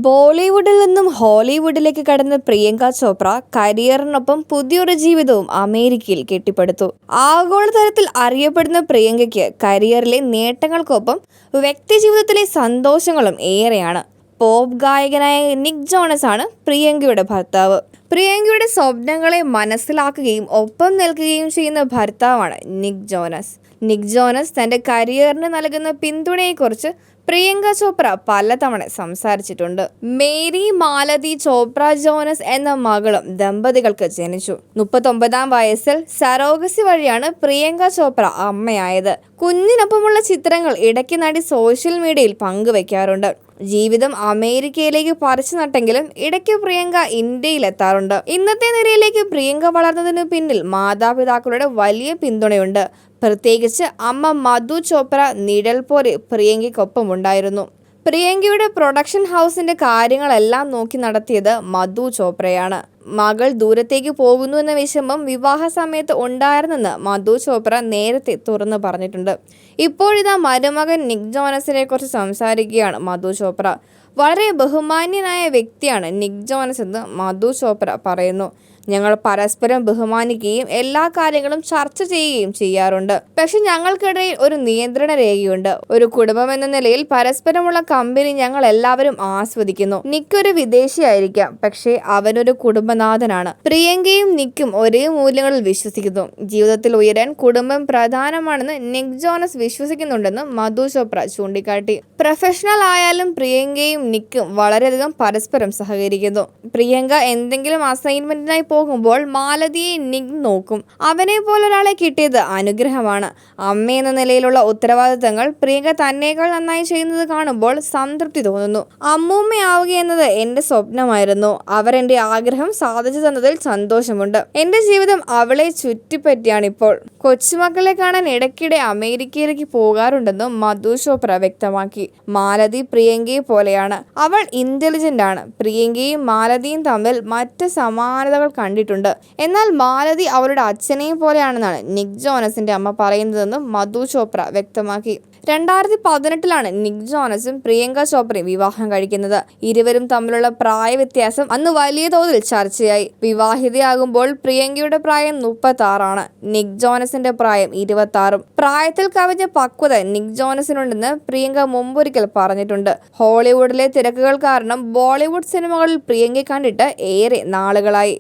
ബോളിവുഡിൽ നിന്നും ഹോളിവുഡിലേക്ക് കടന്ന പ്രിയങ്ക ചോപ്ര കരിയറിനൊപ്പം പുതിയൊരു ജീവിതവും അമേരിക്കയിൽ കെട്ടിപ്പടുത്തു. ആഗോളതലത്തിൽ അറിയപ്പെടുന്ന പ്രിയങ്കയ്ക്ക് കരിയറിലെ നേട്ടങ്ങൾക്കൊപ്പം വ്യക്തിജീവിതത്തിലെ സന്തോഷങ്ങളും ഏറെയാണ്. പോപ്പ് ഗായകനായ നിക് ജോനസ് ആണ് പ്രിയങ്കയുടെ ഭർത്താവ്. പ്രിയങ്കയുടെ സ്വപ്നങ്ങളെ മനസ്സിലാക്കുകയും ഒപ്പം നിൽക്കുകയും ചെയ്യുന്ന ഭർത്താവാണ് നിക് ജോനസ്. നിക് ജോനസ് തന്റെ കരിയറിന് നൽകുന്ന പിന്തുണയെക്കുറിച്ച് പ്രിയങ്ക ചോപ്ര പലതവണ സംസാരിച്ചിട്ടുണ്ട്. മേരി മാലതി ചോപ്ര ജോനസ് എന്ന മകളും ദമ്പതികൾക്ക് ജനിച്ചു. 39-ാം വയസ്സിൽ സറോഗസി വഴിയാണ് പ്രിയങ്ക ചോപ്ര അമ്മയായത്. കുഞ്ഞിനൊപ്പമുള്ള ചിത്രങ്ങൾ ഇടയ്ക്ക് നടി സോഷ്യൽ മീഡിയയിൽ പങ്കുവെക്കാറുണ്ട്. ജീവിതം അമേരിക്കയിലേക്ക് പറിച്ചു നട്ടെങ്കിലും ഇടയ്ക്ക് പ്രിയങ്ക ഇന്ത്യയിലെത്താറുണ്ട്. ഇന്നത്തെ നിലയിലേക്ക് പ്രിയങ്ക വളർന്നതിനു പിന്നിൽ മാതാപിതാക്കളുടെ വലിയ പിന്തുണയുണ്ട്. പ്രത്യേകിച്ച് അമ്മ മധു ചോപ്ര നിഴൽ പോലെ പ്രിയങ്കയ്ക്കൊപ്പമുണ്ടായിരുന്നു. പ്രിയങ്കയുടെ പ്രൊഡക്ഷൻ ഹൗസിന്റെ കാര്യങ്ങളെല്ലാം നോക്കി നടത്തിയത് മധു ചോപ്രയാണ്. മകൾ ദൂരത്തേക്ക് പോകുന്നു എന്ന വിഷമം വിവാഹ സമയത്ത് ഉണ്ടായിരുന്നെന്ന് മധു ചോപ്ര നേരത്തെ തുറന്നു പറഞ്ഞിട്ടുണ്ട്. ഇപ്പോഴിതാ മരുമകൻ നിക് ജോനസിനെ കുറിച്ച് സംസാരിക്കുകയാണ് മധു ചോപ്ര. വളരെ ബഹുമാന്യനായ വ്യക്തിയാണ് നിക് ജോനസ് എന്ന് മധു ചോപ്ര പറയുന്നു. ഞങ്ങൾ പരസ്പരം ബഹുമാനിക്കുകയും എല്ലാ കാര്യങ്ങളും ചർച്ച ചെയ്യുകയും ചെയ്യാറുണ്ട്. പക്ഷെ ഞങ്ങൾക്കിടയിൽ ഒരു നിയന്ത്രണ രേഖയുണ്ട്. ഒരു കുടുംബം എന്ന നിലയിൽ പരസ്പരമുള്ള കമ്പനി ഞങ്ങൾ എല്ലാവരും ആസ്വദിക്കുന്നു. നിക് ഒരു വിദേശിയായിരിക്കാം, പക്ഷേ അവനൊരു കുടുംബനാഥനാണ്. പ്രിയങ്കയും നിക്കും ഒരേ മൂല്യങ്ങളിൽ വിശ്വസിക്കുന്നു. ജീവിതത്തിൽ ഉയരാൻ കുടുംബം പ്രധാനമാണെന്ന് നിക് ജോനസ് വിശ്വസിക്കുന്നുണ്ടെന്ന് മധു ചോപ്ര ചൂണ്ടിക്കാട്ടി. പ്രൊഫഷണൽ ആയാലും പ്രിയങ്കയും നിക്കും വളരെയധികം പരസ്പരം സഹകരിക്കുന്നു. പ്രിയങ്ക എന്തെങ്കിലും അസൈൻമെന്റിനായി പോകുമ്പോൾ മാലതിയെ നിക് നോക്കും. അവനെ പോലൊരാളെ കിട്ടിയത് അനുഗ്രഹമാണ്. അമ്മയെന്ന നിലയിലുള്ള ഉത്തരവാദിത്തങ്ങൾ പ്രിയങ്ക തന്നേക്കാൾ നന്നായി ചെയ്യുന്നത് കാണുമ്പോൾ സംതൃപ്തി തോന്നുന്നു. അമ്മൂമ്മയാവുകയെന്നത് എന്റെ സ്വപ്നമായിരുന്നു. അവരെന്റെ ആഗ്രഹം സാധിച്ചു തന്നതിൽ സന്തോഷമുണ്ട്. എന്റെ ജീവിതം അവളെ ചുറ്റിപ്പറ്റിയാണിപ്പോൾ. കൊച്ചുമക്കളെ കാണാൻ ഇടയ്ക്കിടെ അമേരിക്കയിലേക്ക് പോകാറുണ്ടെന്നും മധു ചോപ്ര വ്യക്തമാക്കി. മാലതി പ്രിയങ്കയെ പോലെയാണ്. അവൾ ഇന്റലിജന്റ് ആണ്. പ്രിയങ്കയും മാലതിയും തമ്മിൽ മറ്റ് സമാനതകൾ കണ്ടിട്ടുണ്ട്. എന്നാൽ മാലതി അവളുടെ അച്ഛനെയും പോലെയാണെന്നാണ് നിക് ജോനസിന്റെ അമ്മ പറയുന്നതെന്നും മധു ചോപ്ര വ്യക്തമാക്കി. 2018-ലാണ് നിക് ജോനസും പ്രിയങ്ക ചോപ്രയും വിവാഹം കഴിക്കുന്നത്. ഇരുവരും തമ്മിലുള്ള പ്രായ വ്യത്യാസം അന്ന് വലിയ തോതിൽ ചർച്ചയായി. വിവാഹിതയാകുമ്പോൾ പ്രിയങ്കയുടെ പ്രായം 36 നിക് ജോനസിന്റെ പ്രായം 26. പ്രായത്തിൽ കവിഞ്ഞ പക്വത നിക് ജോനസിനുണ്ടെന്ന് പ്രിയങ്ക മുമ്പൊരിക്കൽ പറഞ്ഞിട്ടുണ്ട്. ഹോളിവുഡിലെ തിരക്കുകൾ കാരണം ബോളിവുഡ് സിനിമകളിൽ പ്രിയങ്കയെ കണ്ടിട്ട് ഏറെ നാളുകളായി.